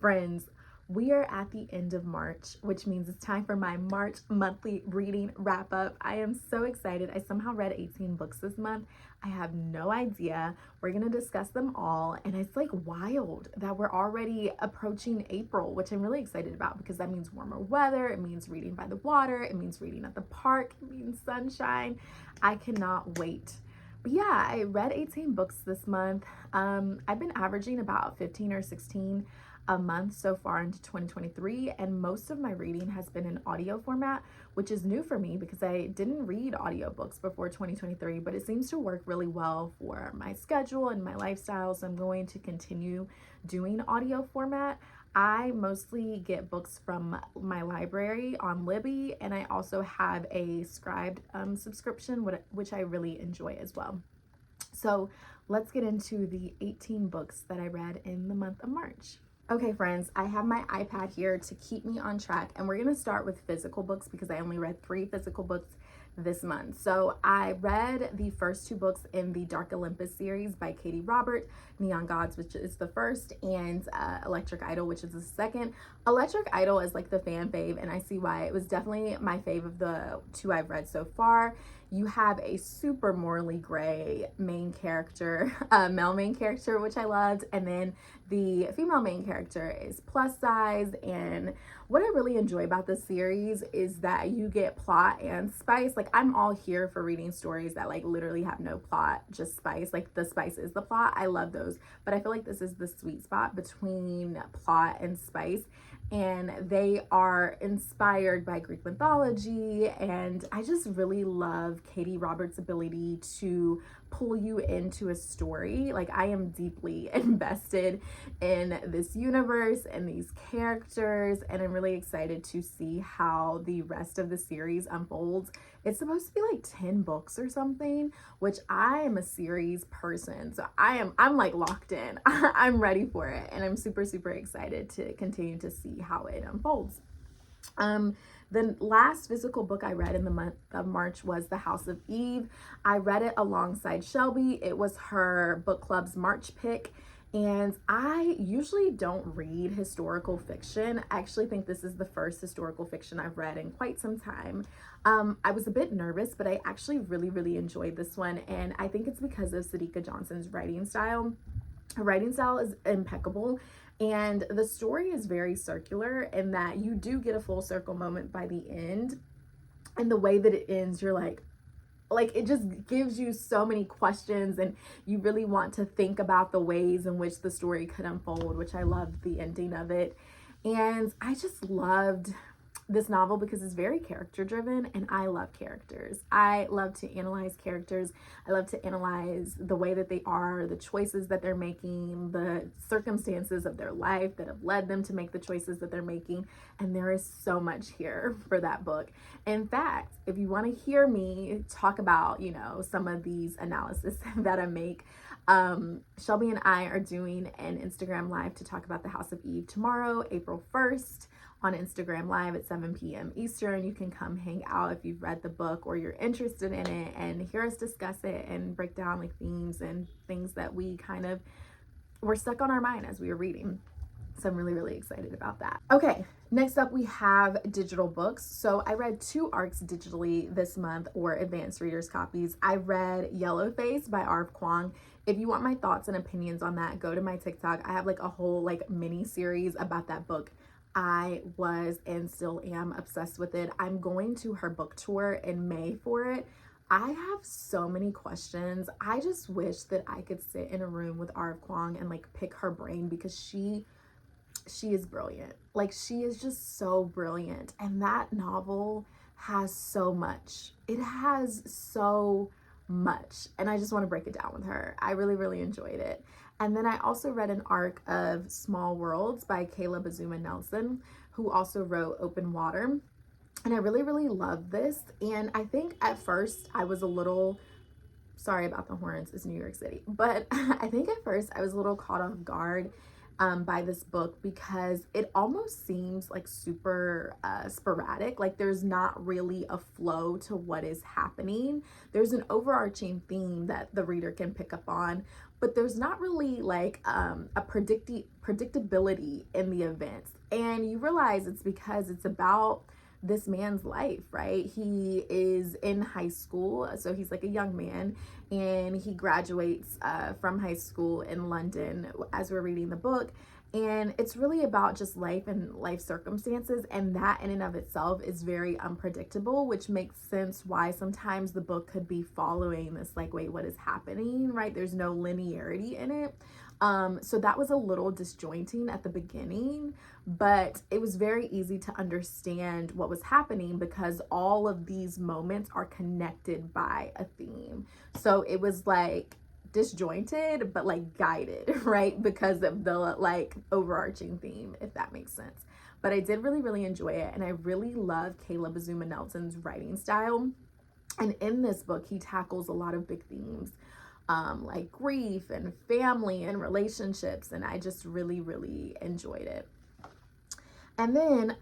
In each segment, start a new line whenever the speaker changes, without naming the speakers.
Friends, we are at the end of March, which means it's time for my March monthly reading wrap up. I am so excited. I somehow read 18 books this month. I have no idea. We're going to discuss them all. And it's like wild that we're already approaching April, which I'm really excited about because that means warmer weather. It means reading by the water. It means reading at the park. It means sunshine. I cannot wait. But yeah, I read 18 books this month. I've been averaging about 15 or 16 a month so far into 2023, and most of my reading has been in audio format, which is new for me because I didn't read audiobooks before 2023, but it seems to work really well for my schedule and my lifestyle, so I'm going to continue doing audio format. I mostly get books from my library on Libby, and I also have a Scribd subscription, which I really enjoy as well. So let's get into the 18 books that I read in the month of March. Okay, friends, I have my iPad here to keep me on track, and we're going to start with physical books because I only read 3 physical books this month. So I read the first 2 books in the Dark Olympus series by Katie Robert, Neon Gods, which is the first, and Electric Idol, which is the second. Electric Idol is like the fan fave, and I see why. It was definitely my fave of the 2 I've read so far. You have a super morally gray main character, male main character, which I loved, and then the female main character is plus size. And what I really enjoy about this series is that you get plot and spice. Like, I'm all here for reading stories that like literally have no plot, just spice. Like, the spice is the plot. I love those, but I feel like this is the sweet spot between plot and spice, and they are inspired by Greek mythology. And I just really love Katie Roberts' ability to pull you into a story. Like, I am deeply invested in this universe and these characters, and I'm really excited to see how the rest of the series unfolds. It's supposed to be like 10 books or something, which I am a series person, so I'm like locked in. I'm ready for it, and I'm super excited to continue to see how it unfolds. The last physical book I read in the month of March was The House of Eve. I read it alongside Shelby. It was her book club's March pick. And I usually don't read historical fiction. I actually think this is the first historical fiction I've read in quite some time. I was a bit nervous, but I actually really enjoyed this one. And I think it's because of Sadika Johnson's writing style. Her writing style is impeccable. And the story is very circular in that you do get a full circle moment by the end. And the way that it ends, you're like it just gives you so many questions, and you really want to think about the ways in which the story could unfold, which I loved the ending of it. And I just loved this novel because it's very character driven, and I love characters. I love to analyze characters. I love to analyze the way that they are, the choices that they're making, the circumstances of their life that have led them to make the choices that they're making. And there is so much here for that book. In fact, if you want to hear me talk about, some of these analysis that I make, Shelby and I are doing an Instagram live to talk about The House of Eve tomorrow, April 1st. On Instagram Live at 7 p.m. Eastern. You can come hang out if you've read the book or you're interested in it and hear us discuss it and break down like themes and things that we kind of were stuck on our mind as we were reading. So I'm really excited about that. Okay, next up we have digital books. So I read 2 ARCs digitally this month, or advanced readers copies. I read Yellowface by R.F. Kuang. If you want my thoughts and opinions on that, go to my TikTok. I have like a whole like mini series about that book. I was and still am obsessed with it. I'm going to her book tour in May for it. I have so many questions. I just wish that I could sit in a room with R.F. Kuang and like pick her brain, because she is brilliant. Like, she is just so brilliant. And that novel has so much. It has so much. And I just want to break it down with her. I really enjoyed it. And then I also read an arc of Small Worlds by Kayla Bazuma Nelson, who also wrote Open Water. And I really love this. And I think at first I was a little, sorry about the horns, it's New York City, but I think at first I was a little caught off guard by this book, because it almost seems like super sporadic. Like, there's not really a flow to what is happening. There's an overarching theme that the reader can pick up on, but there's not really like a predictability in the events. And you realize it's because it's about this man's life, right? He is in high school, so he's like a young man, and he graduates from high school in London as we're reading the book. And it's really about just life and life circumstances, and that in and of itself is very unpredictable, which makes sense why sometimes the book could be following this like, wait, what is happening, right? There's no linearity in it. So that was a little disjointing at the beginning, but it was very easy to understand what was happening because all of these moments are connected by a theme. So it was like disjointed, but like guided, right? Because of the like overarching theme, if that makes sense. But I did really enjoy it, and I really love Caleb Azuma Nelson's writing style. And in this book, he tackles a lot of big themes, like grief and family and relationships, and I just really enjoyed it. And then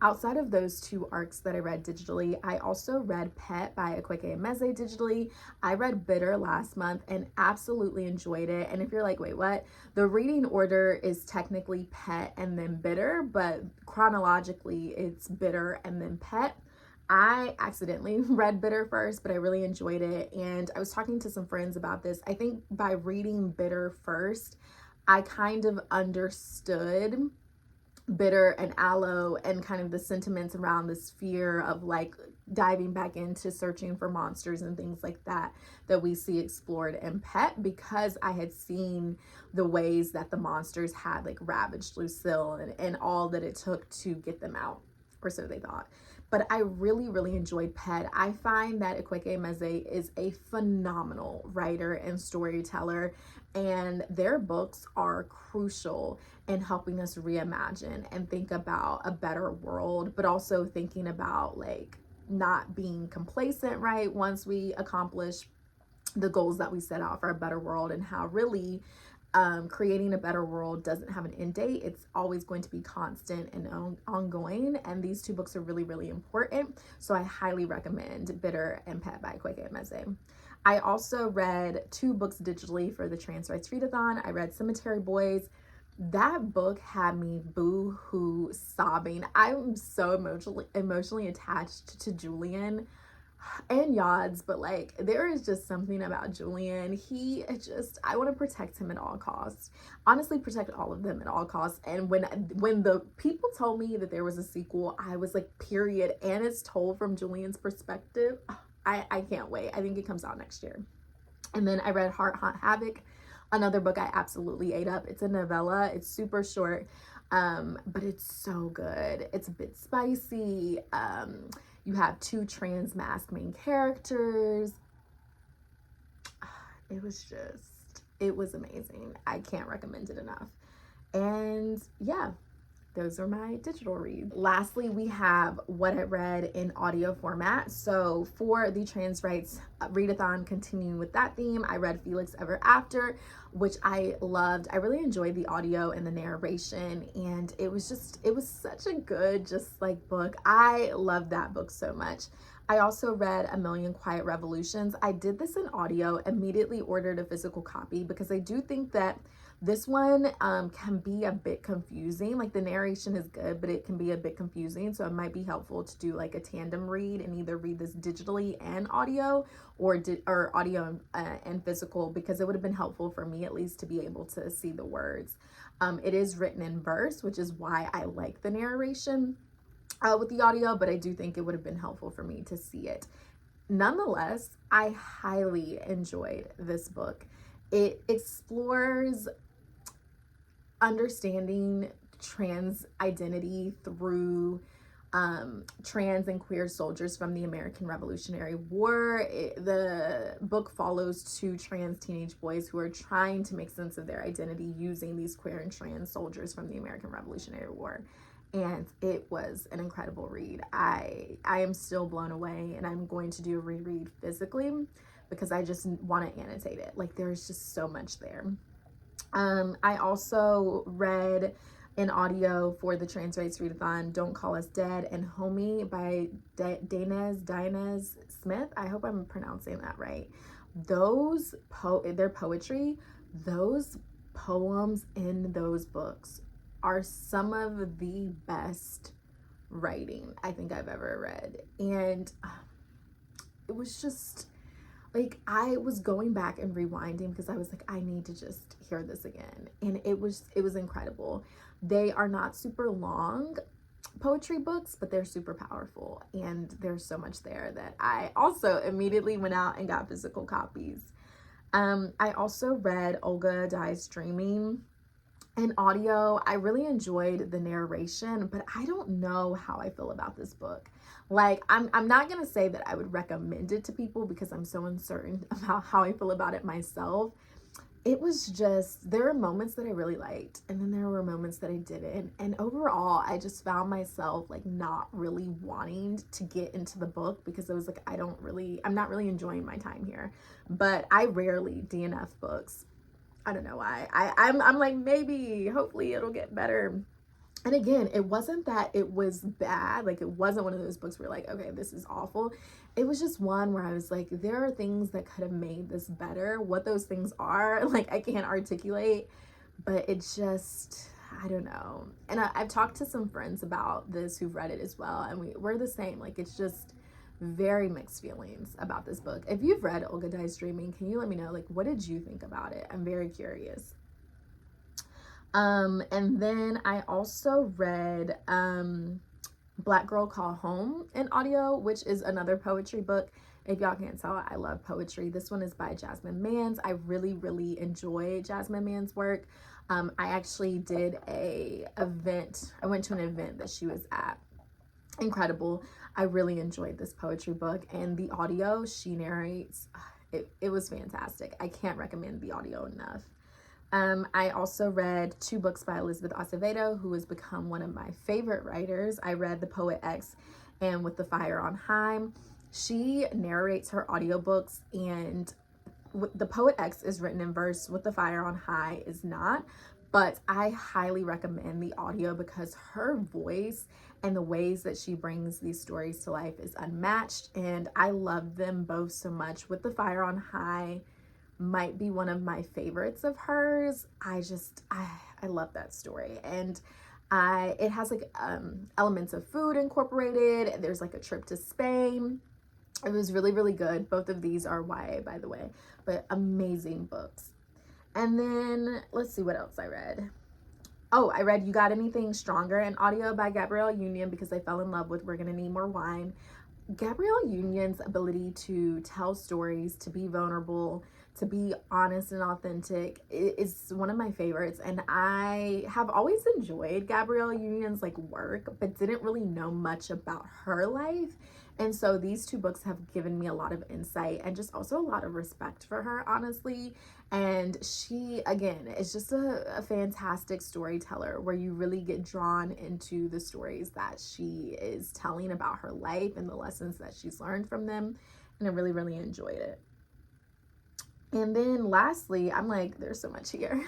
outside of those two arcs that I read digitally, I also read Pet by Akwaeke Emeze digitally. I read Bitter last month and absolutely enjoyed it. And if you're like, wait, what? The reading order is technically Pet and then Bitter, but chronologically it's Bitter and then Pet. I accidentally read Bitter first, but I really enjoyed it. And I was talking to some friends about this. I think by reading Bitter first, I kind of understood Bitter and Aloe and kind of the sentiments around this fear of like diving back into searching for monsters and things like that we see explored in Pet, because I had seen the ways that the monsters had like ravaged Lucille and all that it took to get them out, or so they thought. But I really enjoyed Pet. I find that Akwaeke Emeze is a phenomenal writer and storyteller, and their books are crucial in helping us reimagine and think about a better world, but also thinking about like not being complacent, right? Once we accomplish the goals that we set out for a better world, and how really creating a better world doesn't have an end date. It's always going to be constant and ongoing. And these two books are really important. So I highly recommend Bitter and Pet by Akwaeke Emeze. I also read two books digitally for the Trans Rights Readathon. I read Cemetery Boys. That book had me boo-hoo sobbing. I'm so emotionally attached to Julian and Yods, but like there is just something about Julian. I want to protect him at all costs. Honestly, protect all of them at all costs. And when the people told me that there was a sequel, I was like, period. And it's told from Julian's perspective. I can't wait. I think it comes out next year. And then I read Heart Haunt Havoc, another book I absolutely ate up. It's a novella. It's super short, but it's so good. It's a bit spicy. You have two trans masked main characters. It was amazing. I can't recommend it enough. And yeah, those are my digital reads. Lastly, we have what I read in audio format. So for the Trans Rights Readathon, continuing with that theme, I read Felix Ever After, which I loved. I really enjoyed the audio and the narration, and it was such a good, just like book. I loved that book so much. I also read A Million Quiet Revolutions. I did this in audio, immediately ordered a physical copy because I do think that this one can be a bit confusing. Like the narration is good, but it can be a bit confusing. So it might be helpful to do like a tandem read and either read this digitally and audio, or audio and physical, because it would have been helpful for me at least to be able to see the words. It is written in verse, which is why I like the narration with the audio, but I do think it would have been helpful for me to see it. Nonetheless, I highly enjoyed this book. It explores understanding trans identity through trans and queer soldiers from the American Revolutionary War. The book follows two trans teenage boys who are trying to make sense of their identity using these queer and trans soldiers from the American Revolutionary War. And it was an incredible read. I am still blown away, and I'm going to do a reread physically because I just want to annotate it. Like there's just so much there. I also read in audio for the Trans Rights Readathon, Don't Call Us Dead and Homie by Dainez Smith. I hope I'm pronouncing that right. their poetry, those poems in those books are some of the best writing I think I've ever read. And it was just like, I was going back and rewinding because I was like, I need to just hear this again. And it was incredible. They are not super long poetry books, but they're super powerful, and there's so much there that I also immediately went out and got physical copies. I also read Olga Dies Dreaming in audio. I really enjoyed the narration, but I don't know how I feel about this book. Like, I'm not gonna say that I would recommend it to people because I'm so uncertain about how I feel about it myself. It was just, there were moments that I really liked, and then there were moments that I didn't. And overall, I just found myself like not really wanting to get into the book because I was like, I'm not really enjoying my time here. But I rarely DNF books. I don't know why. I'm like, maybe, hopefully it'll get better. And again, it wasn't that it was bad. Like, it wasn't one of those books where like, okay, this is awful. It was just one where I was like, there are things that could have made this better. What those things are, like, I can't articulate, but it's just, I don't know. And I've talked to some friends about this who've read it as well, and we're the same. Like, it's just very mixed feelings about this book. If you've read Olga Dies Dreaming, can you let me know, like, what did you think about it? I'm very curious. And then I also read Black Girl Call Home in audio, which is another poetry book. If y'all can't tell, I love poetry. This one is by Jasmine Mans. I really, really enjoy Jasmine Mans' work. I actually did I went to an event that she was at. Incredible. I really enjoyed this poetry book, and the audio she narrates, it was fantastic. I can't recommend the audio enough. I also read 2 books by Elizabeth Acevedo, who has become one of my favorite writers. I read The Poet X and With the Fire on High. She narrates her audiobooks, and The Poet X is written in verse, With the Fire on High is not. But I highly recommend the audio because her voice and the ways that she brings these stories to life is unmatched, and I love them both so much. With the Fire on High might be one of my favorites of hers. I love that story, and it has like elements of food incorporated. There's like a trip to Spain. It was really, really good. Both of these are YA, by the way, but amazing books. And then let's see what else I read. Oh, I read You Got Anything Stronger in audio by Gabrielle Union because I fell in love with We're Gonna Need More Wine. Gabrielle Union's ability to tell stories, to be vulnerable, to be honest and authentic is one of my favorites. And I have always enjoyed Gabrielle Union's like work, but didn't really know much about her life. And so these 2 books have given me a lot of insight and just also a lot of respect for her, honestly. And she, again, is just a fantastic storyteller where you really get drawn into the stories that she is telling about her life and the lessons that she's learned from them. And I really, really enjoyed it. And then lastly, I'm like, there's so much here,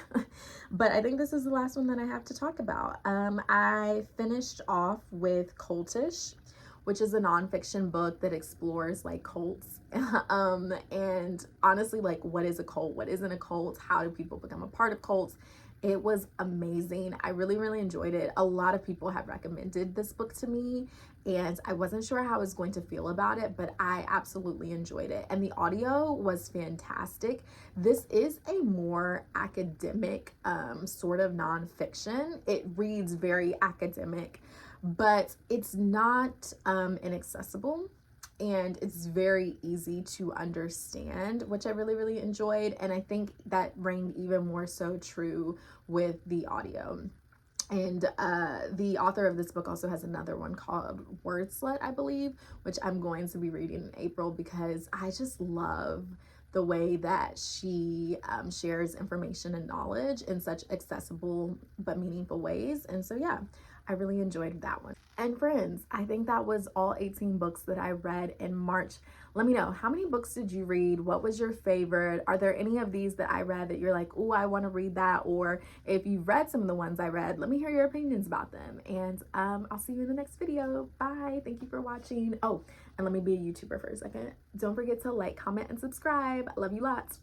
but I think this is the last one that I have to talk about. I finished off with Cultish, which is a nonfiction book that explores like cults. And honestly, like, what is a cult? What isn't a cult? How do people become a part of cults? It was amazing. I really, really enjoyed it. A lot of people have recommended this book to me, and I wasn't sure how I was going to feel about it, but I absolutely enjoyed it. And the audio was fantastic. This is a more academic sort of nonfiction. It reads very academic, but it's not inaccessible. And it's very easy to understand, which I really, really enjoyed. And I think that rang even more so true with the audio. And the author of this book also has another one called Word Slut, I believe, which I'm going to be reading in April because I just love the way that she shares information and knowledge in such accessible but meaningful ways. And so, yeah, I really enjoyed that one. And friends, I think that was all 18 books that I read in March. Let me know, how many books did you read? What was your favorite? Are there any of these that I read that you're like, oh, I want to read that? Or if you've read some of the ones I read, let me hear your opinions about them. And I'll see you in the next video. Bye. Thank you for watching. Oh, and let me be a YouTuber for a second. Don't forget to like, comment, and subscribe. I love you lots.